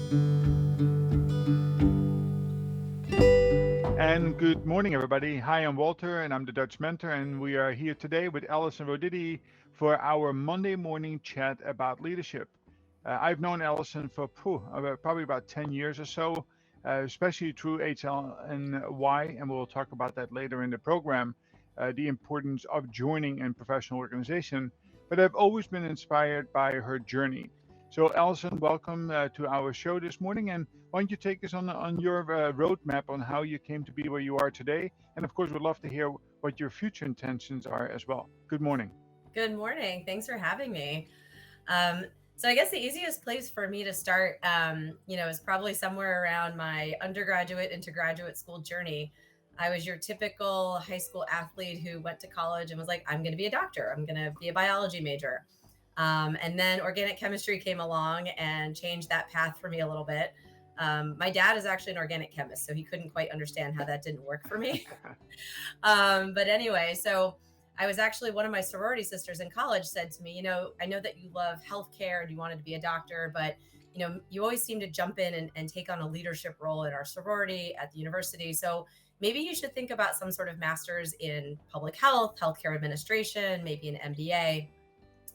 And good morning, everybody. Hi, I'm Walter, and I'm the Dutch mentor, and we are here today with Allison Roditi for our Monday morning chat about leadership. I've known Allison for probably about 10 years or so, especially through HLNY, and we'll talk about that later in the program, the importance of joining a professional organization. But I've always been inspired by her journey. So, Allison, welcome to our show this morning. And why don't you take us on your roadmap on how you came to be where you are today? And of course, we'd love to hear what your future intentions are as well. Good morning. Good morning. Thanks for having me. Um, so I guess the easiest place for me to start, is probably somewhere around my undergraduate into graduate school journey. I was your typical high school athlete who went to college and was like, I'm going to be a doctor. I'm going to be a biology major. And then organic chemistry came along and changed that path for me a little bit. My dad is actually an organic chemist, so he couldn't quite understand how that didn't work for me. But anyway, so I was actually one of my sorority sisters in college said to me, I know that you love healthcare and you wanted to be a doctor, but you always seem to jump in and take on a leadership role in our sorority at the university. So maybe you should think about some sort of master's in public health, healthcare administration, maybe an MBA.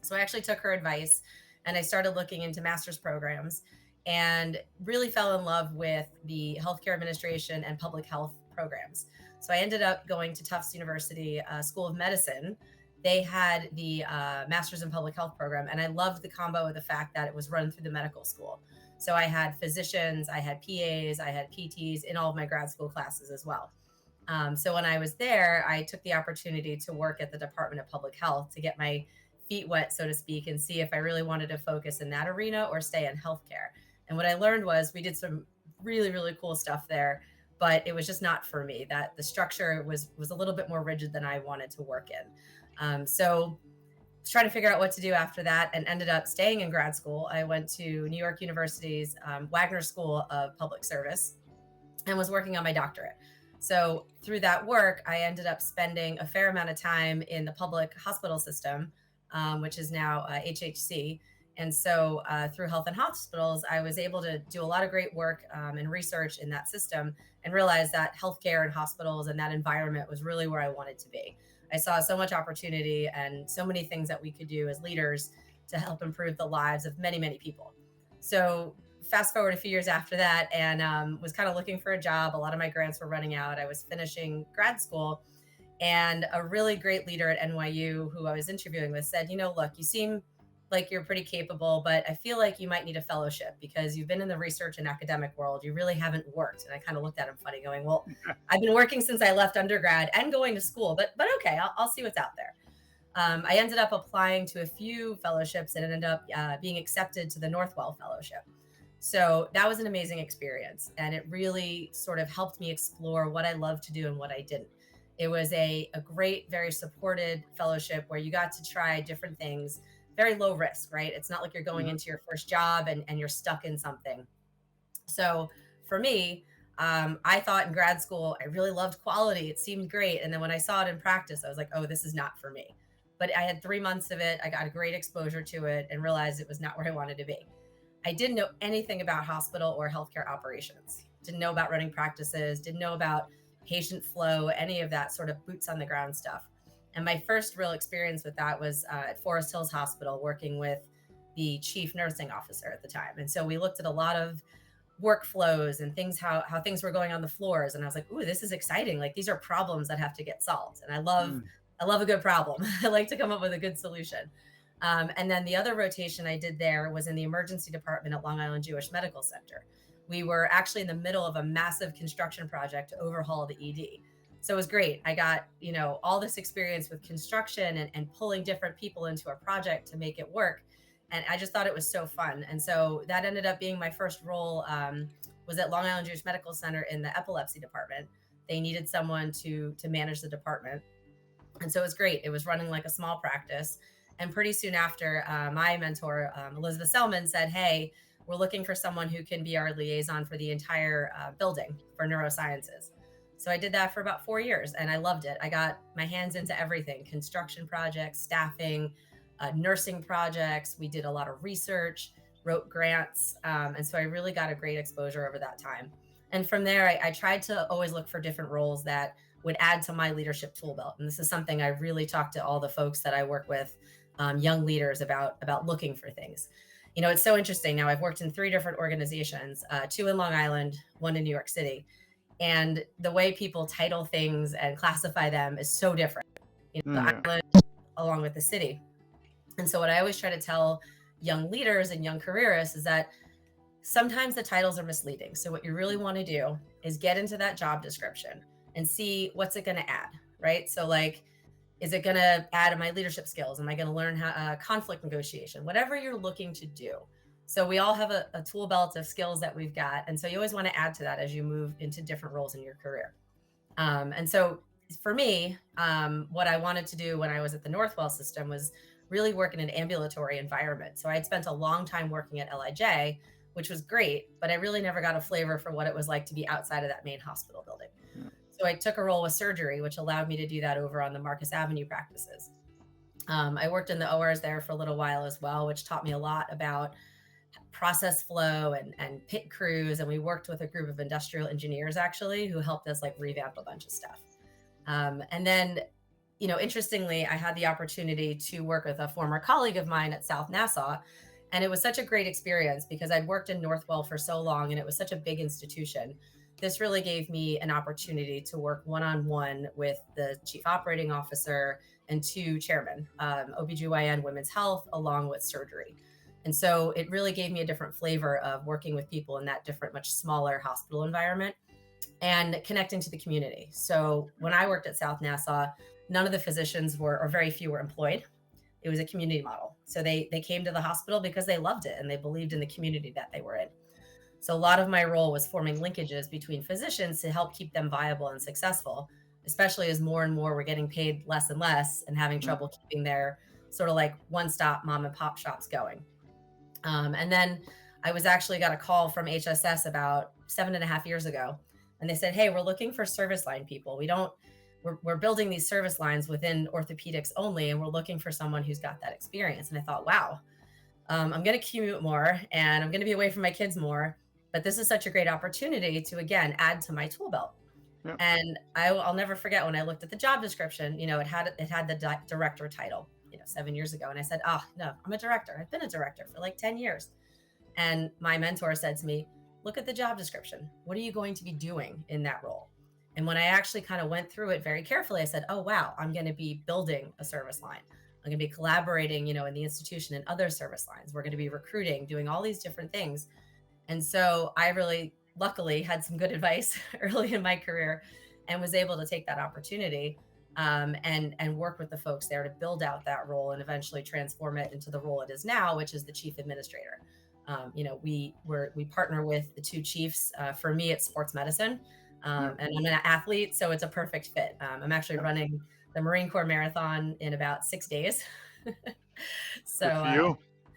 So I actually took her advice and I started looking into master's programs and really fell in love with the healthcare administration and public health programs. So I ended up going to Tufts University School of Medicine. They had the Master's in Public Health program, and I loved the combo of the fact that it was run through the medical school. So I had physicians, I had PAs, I had PTs in all of my grad school classes as well. So when I was there, I took the opportunity to work at the Department of Public Health to get my feet wet, so to speak, and see if I really wanted to focus in that arena or stay in healthcare. And what I learned was we did some really, really cool stuff there, but it was just not for me. That the structure was a little bit more rigid than I wanted to work in. So trying to figure out what to do after that and ended up staying in grad school. I went to New York University's Wagner School of Public Service and was working on my doctorate. So through that work, I ended up spending a fair amount of time in the public hospital system, which is now HHC. And so through health and hospitals, I was able to do a lot of great work and research in that system and realize that healthcare and hospitals and that environment was really where I wanted to be. I saw so much opportunity and so many things that we could do as leaders to help improve the lives of many, many people. So fast forward a few years after that and was kind of looking for a job. A lot of my grants were running out. I was finishing grad school and a really great leader at NYU who I was interviewing with said, look, you seem like you're pretty capable, but I feel like you might need a fellowship because you've been in the research and academic world. You really haven't worked. And I kind of looked at him funny going, well, I've been working since I left undergrad and going to school, but okay, I'll see what's out there. I ended up applying to a few fellowships and ended up being accepted to the Northwell Fellowship. So that was an amazing experience. And it really sort of helped me explore what I loved to do and what I didn't. It was a great, very supported fellowship where you got to try different things, very low risk, right? It's not like you're going into your first job and you're stuck in something. So for me, I thought in grad school, I really loved quality. It seemed great. And then when I saw it in practice, I was like, oh, this is not for me. But I had 3 months of it. I got a great exposure to it and realized it was not where I wanted to be. I didn't know anything about hospital or healthcare operations, didn't know about running practices, didn't know about patient flow, any of that sort of boots on the ground stuff. And my first real experience with that was at Forest Hills Hospital working with the chief nursing officer at the time. And so we looked at a lot of workflows and things, how things were going on the floors. And I was like, ooh, this is exciting. Like these are problems that have to get solved. And I love a good problem. I like to come up with a good solution. And then the other rotation I did there was in the emergency department at Long Island Jewish Medical Center. We were actually in the middle of a massive construction project to overhaul the ED. So it was great. I got, all this experience with construction and pulling different people into a project to make it work. And I just thought it was so fun. And so that ended up being my first role, was at Long Island Jewish Medical Center in the epilepsy department. They needed someone to manage the department. And so it was great. It was running like a small practice. And pretty soon after, my mentor, Elizabeth Selman, said, hey, we're looking for someone who can be our liaison for the entire building for neurosciences. So I did that for about 4 years and I loved it. I got my hands into everything, construction projects, staffing, nursing projects. We did a lot of research. wrote grants. And so I really got a great exposure over that time. And from there, I tried to always look for different roles that would add to my leadership tool belt. And this is something I really talk to all the folks that I work with, young leaders, about looking for things. It's so interesting. Now I've worked in 3 different organizations, 2 in Long Island, 1 in New York City, and the way people title things and classify them is so different. The Yeah. island along with the city. And so what I always try to tell young leaders and young careerists is that sometimes the titles are misleading. So what you really want to do is get into that job description and see what's it going to add, right? So like, is it going to add to my leadership skills? Am I going to learn how, conflict negotiation? Whatever you're looking to do. So we all have a tool belt of skills that we've got, and so you always want to add to that as you move into different roles in your career. And so for me, what I wanted to do when I was at the Northwell system was really work in an ambulatory environment. So I had spent a long time working at LIJ, which was great, but I really never got a flavor for what it was like to be outside of that main hospital building. Yeah. So I took a role with surgery, which allowed me to do that over on the Marcus Avenue practices. I worked in the ORs there for a little while as well, which taught me a lot about process flow and pit crews. And we worked with a group of industrial engineers actually who helped us like revamp a bunch of stuff. And then, interestingly, I had the opportunity to work with a former colleague of mine at South Nassau. And it was such a great experience because I'd worked in Northwell for so long and it was such a big institution. This really gave me an opportunity to work one-on-one with the chief operating officer and 2 chairmen, OBGYN, women's health, along with surgery. And so it really gave me a different flavor of working with people in that different, much smaller hospital environment and connecting to the community. So when I worked at South Nassau, none of the physicians were, or very few were employed. It was a community model. So they came to the hospital because they loved it and they believed in the community that they were in. So a lot of my role was forming linkages between physicians to help keep them viable and successful, especially as more and more were getting paid less and less and having trouble keeping their sort of like one-stop mom and pop shops going. And then I was actually got a call from HSS about 7.5 years ago. And they said, hey, we're looking for service line people. We're building these service lines within orthopedics only. And we're looking for someone who's got that experience. And I thought, wow, I'm going to commute more and I'm going to be away from my kids more. But this is such a great opportunity to, again, add to my tool belt. Yeah. And I'll never forget when I looked at the job description, it had the director title, 7 years ago. And I said, oh, no, I'm a director. I've been a director for like 10 years. And my mentor said to me, look at the job description. What are you going to be doing in that role? And when I actually kind of went through it very carefully, I said, oh, wow, I'm going to be building a service line. I'm going to be collaborating, in the institution and other service lines. We're going to be recruiting, doing all these different things. And so I really, luckily, had some good advice early in my career and was able to take that opportunity and work with the folks there to build out that role and eventually transform it into the role it is now, which is the chief administrator. We partner with the 2 chiefs. For me, it's sports medicine, and I'm an athlete, so it's a perfect fit. I'm actually running the Marine Corps Marathon in about 6 days. So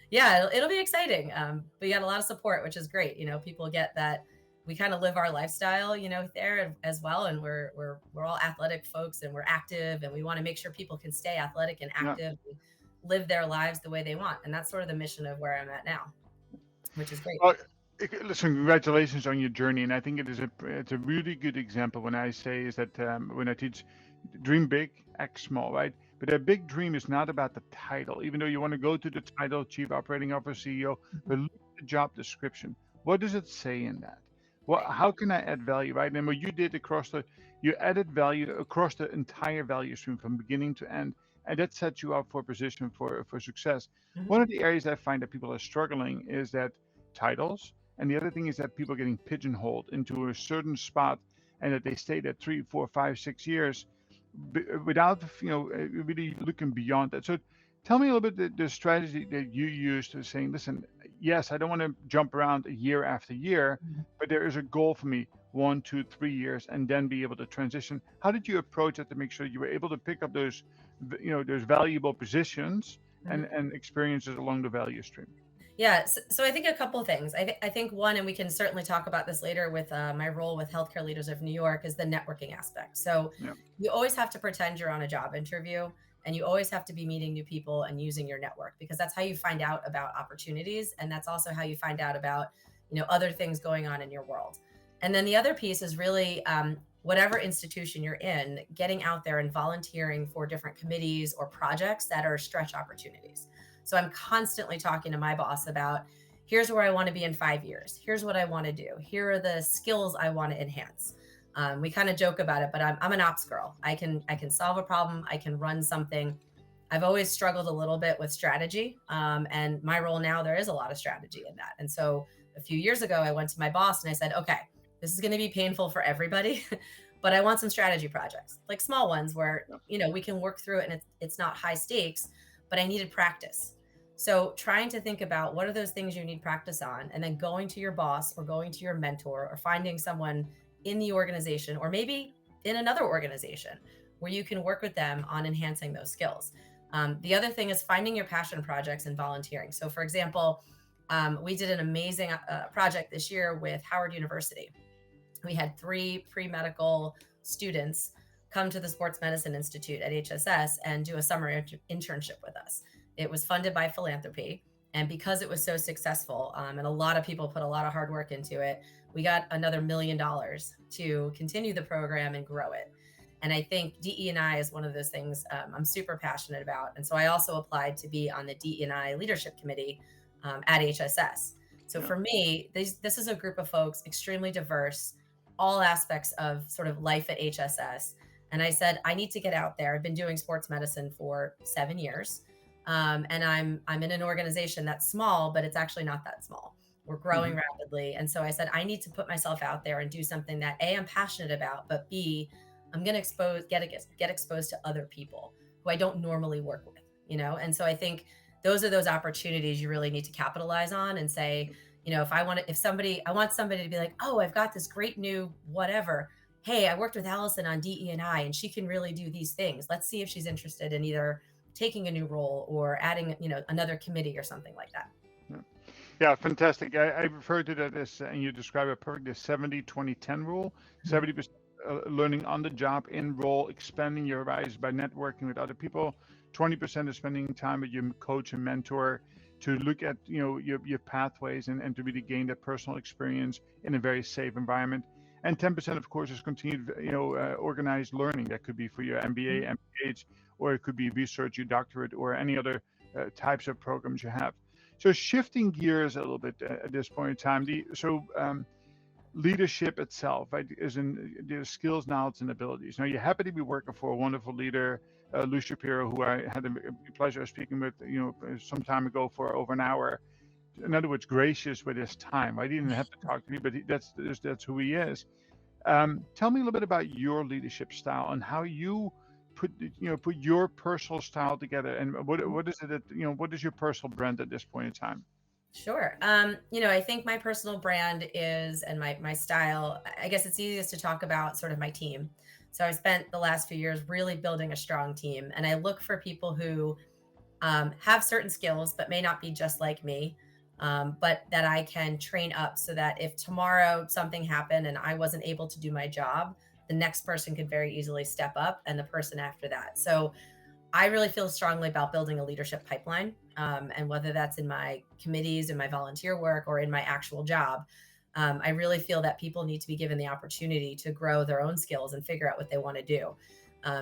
yeah, it'll be exciting. But you got a lot of support, which is great. People get that we kind of live our lifestyle, there as well. And we're all athletic folks and we're active and we want to make sure people can stay athletic and active and live their lives the way they want. And that's sort of the mission of where I'm at now, which is great. Well, listen, congratulations on your journey, and I think it's a really good example when I say is that when I teach, dream big, act small, right? But a big dream is not about the title, even though you want to go to the title, Chief Operating Officer, CEO, but look at the job description. What does it say in that? How can I add value, right? And what you did you added value across the entire value stream from beginning to end, and that sets you up for a position for success. Mhm. One of the areas I find that people are struggling is that titles, and the other thing is that people are getting pigeonholed into a certain spot, and that they stay there 3, 4, 5, 6 years without really looking beyond that. So tell me a little bit the strategy that you use to saying, listen, yes, I don't want to jump around year after year, but there is a goal for me, 1, 2, 3 years, and then be able to transition. How did you approach it to make sure you were able to pick up those valuable positions and experiences along the value stream? Yeah, so I think a couple of things. I think one, and we can certainly talk about this later with my role with Healthcare Leaders of New York, is the networking aspect. So Yeah. you always have to pretend you're on a job interview And you always have to be meeting new people and using your network, because that's how you find out about opportunities. And that's also how you find out about, other things going on in your world. And then the other piece is really, whatever institution you're in, getting out there and volunteering for different committees or projects that are stretch opportunities. So I'm constantly talking to my boss about, here's where I want to be in 5 years. Here's what I want to do. Here are the skills I want to enhance. We kind of joke about it, but I'm an ops girl. I can solve a problem. I can run something. I've always struggled a little bit with strategy, and my role now, there is a lot of strategy in that. And so a few years ago, I went to my boss and I said, okay, this is going to be painful for everybody, but I want some strategy projects, like small ones where we can work through it and it's not high stakes, but I needed practice. So trying to think about what are those things you need practice on, and then going to your boss or going to your mentor or finding someone in the organization or maybe in another organization where you can work with them on enhancing those skills. The other thing is finding your passion projects and volunteering. So for example, we did an amazing project this year with Howard University. We had 3 pre-medical students come to the Sports Medicine Institute at HSS and do a summer internship with us. It was funded by philanthropy. And because it was so successful, and a lot of people put a lot of hard work into it, we got another $1 million to continue the program and grow it. And I think DE&I is one of those things I'm super passionate about. And so I also applied to be on the DE&I leadership committee at HSS. So for me, this is a group of folks, extremely diverse, all aspects of sort of life at HSS. And I said, I need to get out there. I've been doing sports medicine for 7 years. And I'm in an organization that's small, but it's actually not that small. We're growing rapidly. And so I said, I need to put myself out there and do something that A, I'm passionate about, but B, I'm going to get exposed to other people who I don't normally work with, And so I think those are those opportunities you really need to capitalize on and say, I want somebody to be like, oh, I've got this great new whatever. Hey, I worked with Allison on DE&I and she can really do these things. Let's see if she's interested in either taking a new role or adding, another committee or something like that. Yeah, fantastic. I refer to that as, and you describe it perfectly, the 70-20-10 rule. 70% learning on the job, in role, expanding your horizons by networking with other people. 20% is spending time with your coach and mentor to look at your pathways and to really gain that personal experience in a very safe environment. And 10%, of course, is continued organized learning. That could be for your MBA, MPH, or it could be research, your doctorate, or any other types of programs you have. So shifting gears a little bit at this point in time, leadership itself, right, is in the skills, knowledge, and abilities. Now, you're happy to be working for a wonderful leader, Lou Shapiro, who I had the pleasure of speaking with, some time ago for over an hour. In other words, gracious with his time. I didn't have to talk to me, but that's who he is. Tell me a little bit about your leadership style and how you put your personal style together, and what is it that what is your personal brand at this point in time? Sure. I think my personal brand is, and my style, I guess it's easiest to talk about sort of my team. So I spent the last few years really building a strong team, and I look for people who have certain skills, but may not be just like me, but that I can train up so that if tomorrow something happened and I wasn't able to do my job, the next person could very easily step up and the person after that. So I really feel strongly about building a leadership pipeline. And whether that's in my committees, in my volunteer work, or in my actual job, I really feel that people need to be given the opportunity to grow their own skills and figure out what they want to do.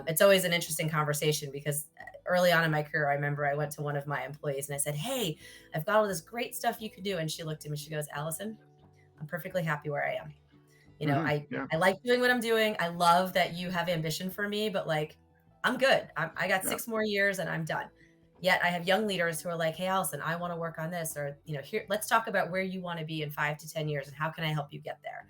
It's always an interesting conversation because early on in my career, I remember I went to one of my employees and I said, hey, I've got all this great stuff you could do. And she looked at me, she goes, Allison, I'm perfectly happy where I am. I like doing what I'm doing. I love that you have ambition for me, but like, I'm good. I got 6 more years and I'm done. Yet I have young leaders who are like, hey, Allison, I want to work on this, or, here, let's talk about where you want to be in 5 to 10 years and how can I help you get there?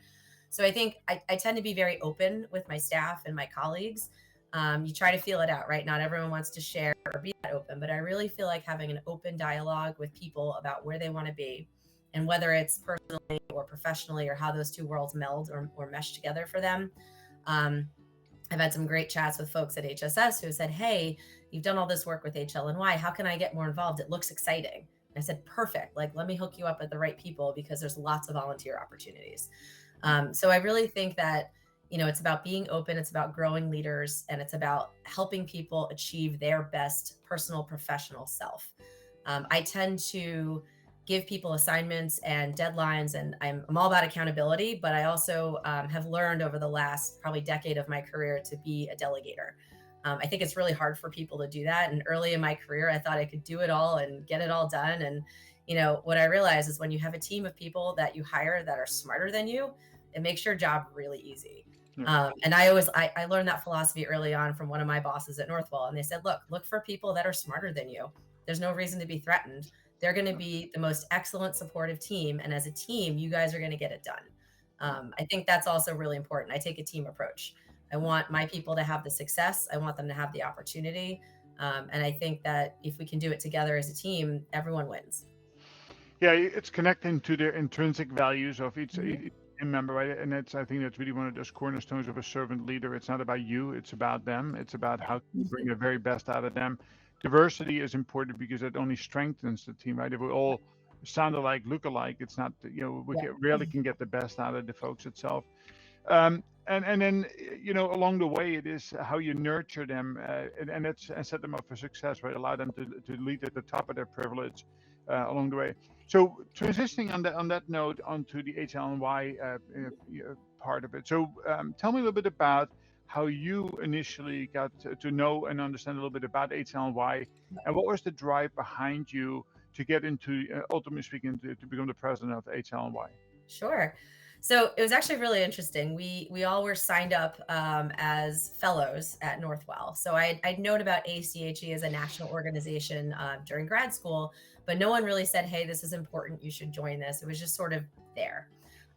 So I think I tend to be very open with my staff and my colleagues. You try to feel it out, right? Not everyone wants to share or be that open, but I really feel like having an open dialogue with people about where they want to be and whether it's personally or professionally or how those two worlds meld or mesh together for them. I've had some great chats with folks at HSS who said, hey, you've done all this work with HLNY. How can I get more involved? It looks exciting. And I said, perfect. Like, let me hook you up with the right people because there's lots of volunteer opportunities. So I really think that, It's about being open, it's about growing leaders, and it's about helping people achieve their best personal, professional self. I tend to give people assignments and deadlines, and I'm all about accountability, but I also have learned over the last probably decade of my career to be a delegator. I think it's really hard for people to do that. And early in my career, I thought I could do it all and get it all done. And, what I realized is when you have a team of people that you hire that are smarter than you, it makes your job really easy. Yeah. And I learned that philosophy early on from one of my bosses at Northwell. And they said, look for people that are smarter than you. There's no reason to be threatened. They're going to be the most excellent supportive team. And as a team, you guys are going to get it done. I think that's also really important. I take a team approach. I want my people to have the success. I want them to have the opportunity. And I think that if we can do it together as a team, everyone wins. Yeah, it's connecting to the intrinsic values of each Mhm. team member, right? And I think that's really one of those cornerstones of a servant leader. It's not about you; it's about them. It's about how you bring the very best out of them. Diversity is important because it only strengthens the team, right? If we all sound alike, look alike, it's not, Yeah. rarely can get the best out of the folks itself. And then along the way it is how you nurture them, and it's and set them up for success, right? Allow them to lead at the top of their privilege along the way. So transitioning on that note onto the HLNY part of it. So tell me a little bit about how you initially got to know and understand a little bit about HLNY, and what was the drive behind you to get into, ultimately speaking, to become the president of HLNY. Sure. So it was actually really interesting. We all were signed up as fellows at Northwell. So I'd known about ACHE as a national organization during grad school, but no one really said, "Hey, this is important. You should join this." It was just sort of there.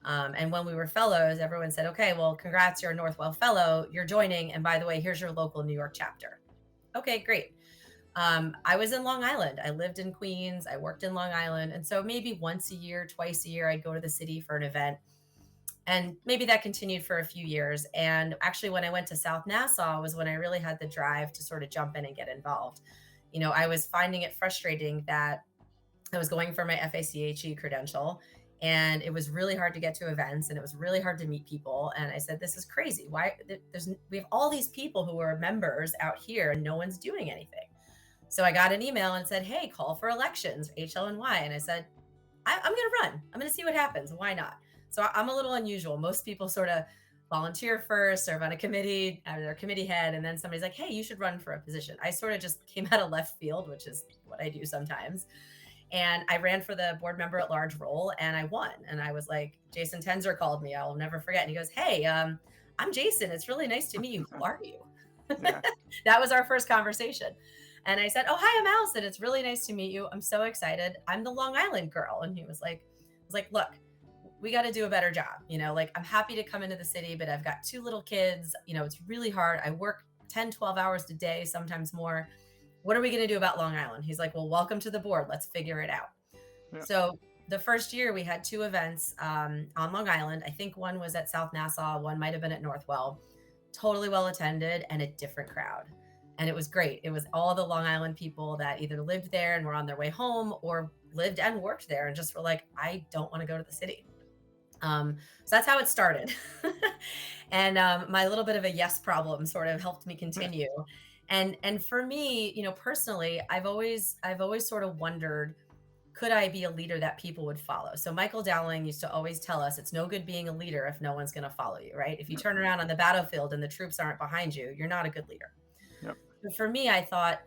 And when we were fellows, everyone said, "Okay, well, congrats, you're a Northwell fellow. You're joining. And by the way, here's your local New York chapter." Okay, great. I was in Long Island. I lived in Queens. I worked in Long Island. And so maybe once a year, twice a year, I'd go to the city for an event. And maybe that continued for a few years. And actually, when I went to South Nassau was when I really had the drive to sort of jump in and get involved. I was finding it frustrating that I was going for my FACHE credential, and it was really hard to get to events, and it was really hard to meet people. And I said, "This is crazy. Why? We have all these people who are members out here, and no one's doing anything." So I got an email and said, "Hey, call for elections, HLNY." And I said, I'm going to run. I'm going to see what happens. Why not? So I'm a little unusual. Most people sort of volunteer first, serve on a committee, I'm their committee head, and then somebody's like, "Hey, you should run for a position." I sort of just came out of left field, which is what I do sometimes. And I ran for the board member at large role, and I won. And I was like, Jason Tenzer called me. I'll never forget. And he goes, "Hey, I'm Jason. It's really nice to meet you. Who are you?" Yeah. That was our first conversation. And I said, "Oh, hi, I'm Allison. It's really nice to meet you. I'm so excited. I'm the Long Island girl." And he was like, I was like, "Look, we got to do a better job. Like, I'm happy to come into the city, but I've got two little kids. It's really hard. I work 10, 12 hours a day, sometimes more. What are we going to do about Long Island?" He's like, "Well, welcome to the board. Let's figure it out." Yeah. So the first year we had two events on Long Island. I think one was at South Nassau, one might have been at Northwell. Totally well attended and a different crowd. And it was great. It was all the Long Island people that either lived there and were on their way home, or lived and worked there and just were like, "I don't want to go to the city." So that's how it started. And my little bit of a yes problem sort of helped me continue. And for me, personally, I've always sort of wondered, could I be a leader that people would follow? So Michael Dowling used to always tell us it's no good being a leader if no one's going to follow you, right? If you turn around on the battlefield and the troops aren't behind you, you're not a good leader. Yep. But for me, I thought,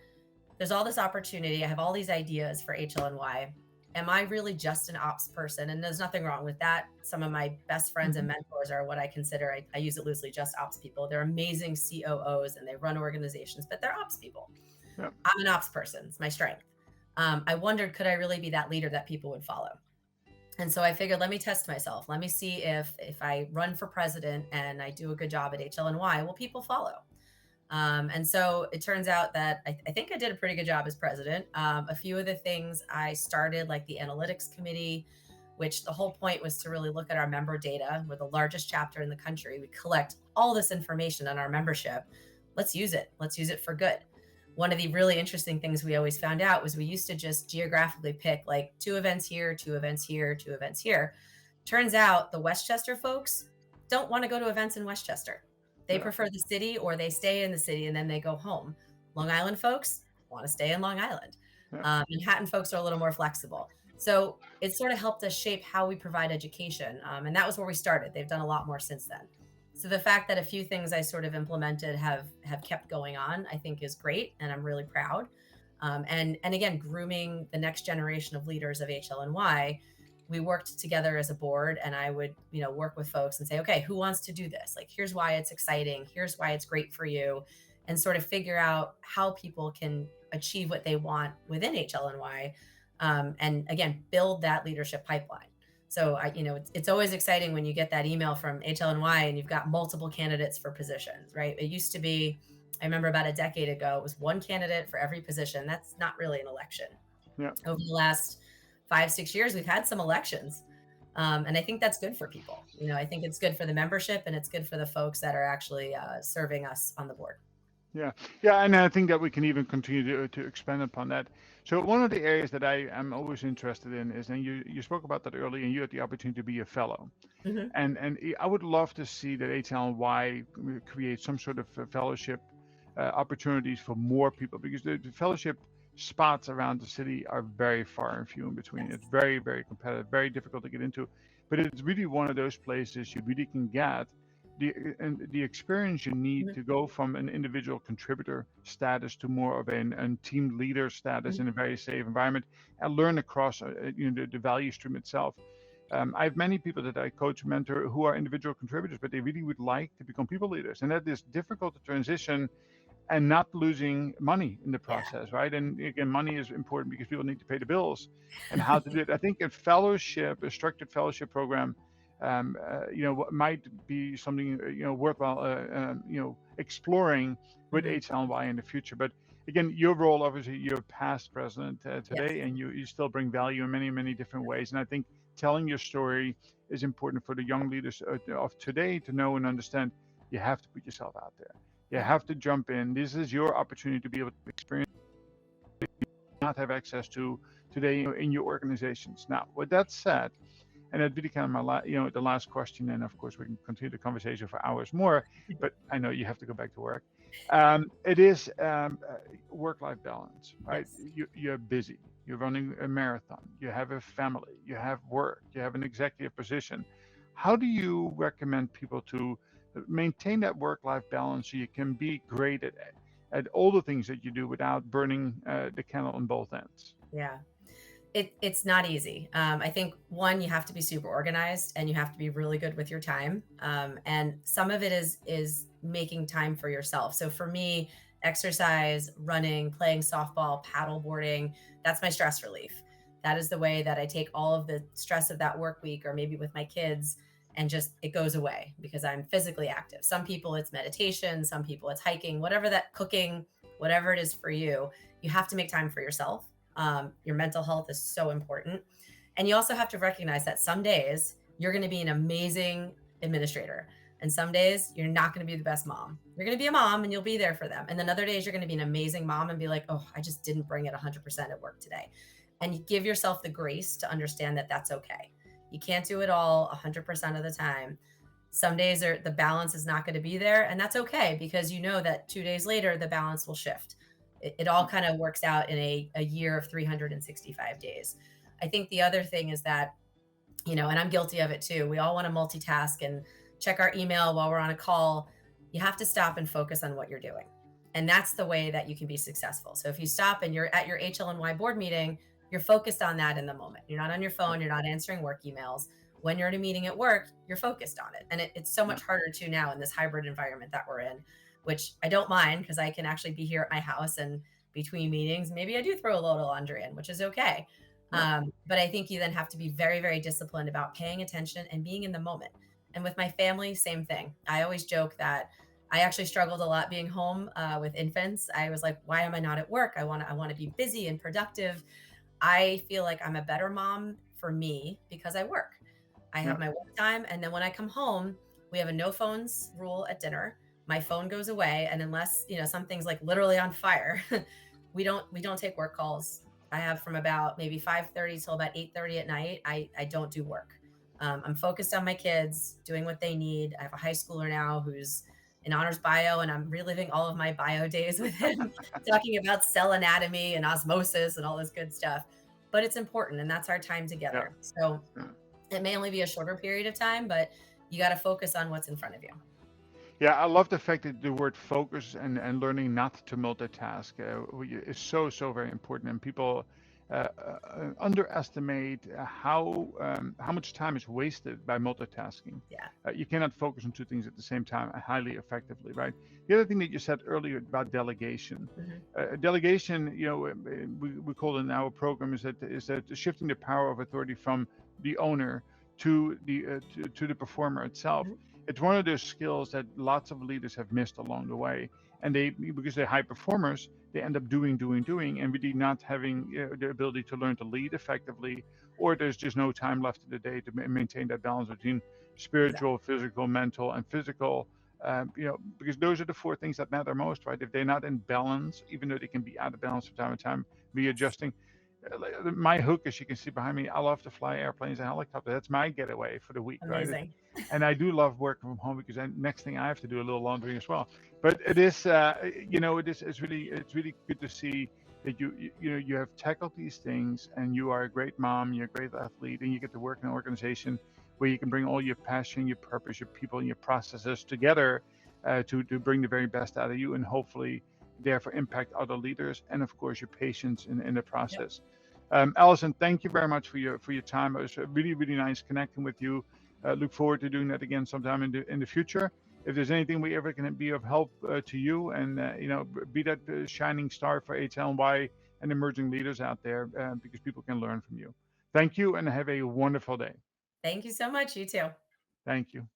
there's all this opportunity. I have all these ideas for HLNY. Am I really just an ops person? And there's nothing wrong with that. Some of my best friends and mentors are what I consider, I use it loosely, just ops people. They're amazing COOs and they run organizations, but they're ops people. Yep. I'm an ops person. It's my strength. I wondered, could I really be that leader that people would follow? And so I figured, let me test myself. Let me see if I run for president and I do a good job at HLNY, will people follow? And so it turns out that I think I did a pretty good job as president. A few of the things I started, like the analytics committee, which the whole point was to really look at our member data. We're the largest chapter in the country. We collect all this information on our membership. Let's use it. Let's use it for good. One of the really interesting things we always found out was we used to just geographically pick like 2 events here, 2 events here, 2 events here. Turns out the Westchester folks don't want to go to events in Westchester. They Yeah. prefer the city, or they stay in the city and then they go home. Long Island folks want to stay in Long Island. Yeah. Manhattan folks are a little more flexible. So it sort of helped us shape how we provide education. And that was where we started. They've done a lot more since then. So the fact that a few things I sort of implemented have kept going on, I think is great, and I'm really proud. And again, grooming the next generation of leaders of HLNY, we worked together as a board, and I would, work with folks and say, okay, who wants to do this? Like, here's why it's exciting. Here's why it's great for you, and sort of figure out how people can achieve what they want within HLNY. And again, build that leadership pipeline. So it's always exciting when you get that email from HLNY and you've got multiple candidates for positions, right? It used to be, I remember about a decade ago, it was one candidate for every position. That's not really an election. Yeah. Over the last 5-6 years, we've had some elections. And I think that's good for people. I think it's good for the membership, and it's good for the folks that are actually serving us on the board. Yeah, yeah, and I think that we can even continue to expand upon that. So one of the areas that I am always interested in is, and you spoke about that earlier, and you had the opportunity to be a fellow, Mm-hmm. and I would love to see that HLNY create some sort of fellowship opportunities for more people, because the fellowship spots around the city are very far and few in between. It's Yes. very, very competitive, very difficult to get into, but it's really one of those places you really can get the experience you need Mm-hmm. to go from an individual contributor status to more of a team leader status Mm-hmm. in a very safe environment, and learn across the value stream itself. I have many people that I coach, mentor, who are individual contributors, but they really would like to become people leaders, and that is difficult to transition and not losing money in the Yeah. process, right? And again, money is important because people need to pay the bills, and how to do it. I think a fellowship, a structured fellowship program, might be something worthwhile, exploring with Mm-hmm. HLNY in the future. But again, your role, obviously, you're past president Yes. today, and you still bring value in many, many different ways. And I think telling your story is important for the young leaders of today to know and understand. You have to put yourself out there. You Yeah. have to jump in. This is your opportunity to be able to experience, not have access to today in your organizations. Now, with that said, and that'd be kind of the last question. And of course, we can continue the conversation for hours more. But I know you have to go back to work. It is work-life balance, right? Yes. You're busy. You're running a marathon. You have a family. You have work. You have an executive position. How do you recommend people to maintain that work-life balance so you can be great at all the things that you do without burning the candle on both ends? Yeah. It's not easy. I think, one, you have to be super organized, and you have to be really good with your time. And some of it is making time for yourself. So for me, exercise, running, playing softball, paddle boarding, that's my stress relief. That is the way that I take all of the stress of that work week, or maybe with my kids, and just it goes away because I'm physically active. Some people it's meditation, some people it's hiking, whatever, that cooking, whatever it is for you, you have to make time for yourself. Your mental health is so important. And you also have to recognize that some days you're going to be an amazing administrator. And some days you're not going to be the best mom. You're going to be a mom and you'll be there for them. And then other days you're going to be an amazing mom and be like, oh, I just didn't bring it 100% at work today. And you give yourself the grace to understand that that's okay. You can't do it all 100% of the time. Some days the balance is not going to be there. And that's okay, because you know that 2 days later, the balance will shift. It all kind of works out in a year of 365 days. I think the other thing is that, and I'm guilty of it too. We all want to multitask and check our email while we're on a call. You have to stop and focus on what you're doing. And that's the way that you can be successful. So if you stop and you're at your HLNY board meeting, you're focused on that in the moment. You're not on your phone. You're not answering work emails. When you're in a meeting at work, you're focused on it. And it's so Yeah, much harder to now in this hybrid environment that we're in, which I don't mind, because I can actually be here at my house, and between meetings, maybe I do throw a load of laundry in, which is okay. yeah, But I think you then have to be very, very disciplined about paying attention and being in the moment. And with my family, same thing. I always joke that I actually struggled a lot being home with infants. I was like, why am I not at work? I want to be busy and productive. I feel like I'm a better mom for me because I work. I yeah, have my work time, and then when I come home, we have a no phones rule at dinner. My phone goes away, and unless something's like literally on fire, we don't take work calls. I have from about maybe 5:30 till about 8:30 at night. I don't do work. I'm focused on my kids, doing what they need. I have a high schooler now who's in honors bio, and I'm reliving all of my bio days with him, talking about cell anatomy and osmosis and all this good stuff. But it's important, and that's our time Yeah. together. So Yeah. it may only be a shorter period of time, but you got to focus on what's in front of you. Yeah, I love the fact that the word focus and learning not to multitask is so, so very important. And people underestimate how much time is wasted by multitasking. Yeah. You cannot focus on two things at the same time highly effectively, right? The other thing that you said earlier about delegation. Hmm. Delegation, we call it in our program is that shifting the power of authority from the owner to the performer itself. Hmm. It's one of those skills that lots of leaders have missed along the way, and they because they're high performers, they end up doing, and really not having the ability to learn to lead effectively, or there's just no time left in the day to maintain that balance between Exactly. spiritual, physical, mental, and physical. Because those are the four things that matter most, right? If they're not in balance, even though they can be out of balance from time to time, Yes. readjusting. My hook, as you can see behind me, I love to fly airplanes and helicopters. That's my getaway for the week, right? Amazing. And I do love working from home because then next thing I have to do a little laundry as well. But it is, it's really good to see that you have tackled these things and you are a great mom, you're a great athlete, and you get to work in an organization where you can bring all your passion, your purpose, your people, and your processes together to bring the very best out of you and hopefully therefore impact other leaders and of course your patients in the Yep. process. Allison, thank you very much for your time. It was really really nice connecting with you. Look forward to doing that again sometime in the future. If there's anything we ever can be of help to you, and be that shining star for HLY and emerging leaders out there, because people can learn from you. Thank you, and have a wonderful day. Thank you so much. You too. Thank you.